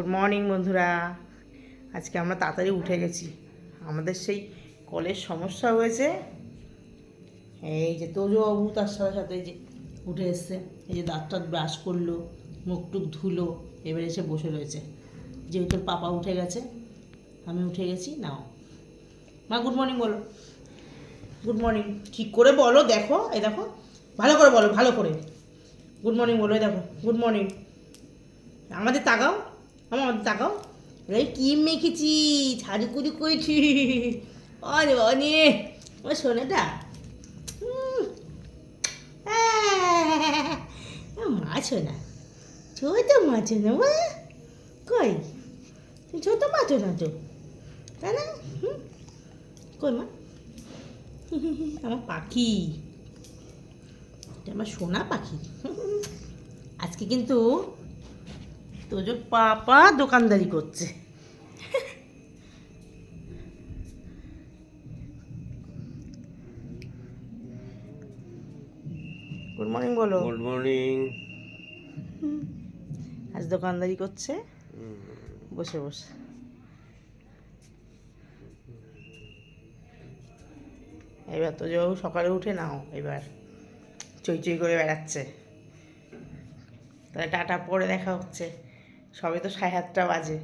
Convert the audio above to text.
Good morning বন্ধুরা। আজকে আমরা তাড়াতাড়ি উঠে গেছি। আমাদের সেই কলের সমস্যা হয়েছে। এই যে তোজবাবু তার সাথে সাথে যে উঠে এসছে, এই যে দাঁত টাত ব্রাশ করলো, মুখ টুক ধুলো, এবার এসে বসে রয়েছে। যেহেতু তোর পাপা উঠে গেছে, আমি উঠে গেছি। নাও মা গুড মর্নিং বলো। গুড মর্নিং ঠিক করে বলো। দেখো, এই দেখো, ভালো করে বলো, ভালো করে গুড মর্নিং বলো। এই দেখো গুড মর্নিং। আমাদের তাকাও, আমাদের তাকাও। এই কি মেখেছি, ঝাড়ুকুড়ি করেছি। অনে অনে ও শোনেটা মাছ না, ছোট মাছ না বা কই, ছোট মাছ না তো, তাই না? কই মা, আমার পাখি, এটা আমার সোনা পাখি। আজকে কিন্তু তোজোর পাপা দোকানদারি করছে। গুড মর্নিং বলো। Good morning. আজ দোকানদারি করছে বসে বসে। এবার তো যাও সকালে উঠে নাও, এবার চই চই করে বেড়াচ্ছে। তাহলে টাটা পরে দেখা হচ্ছে। সবে তো 7:30 বাজে।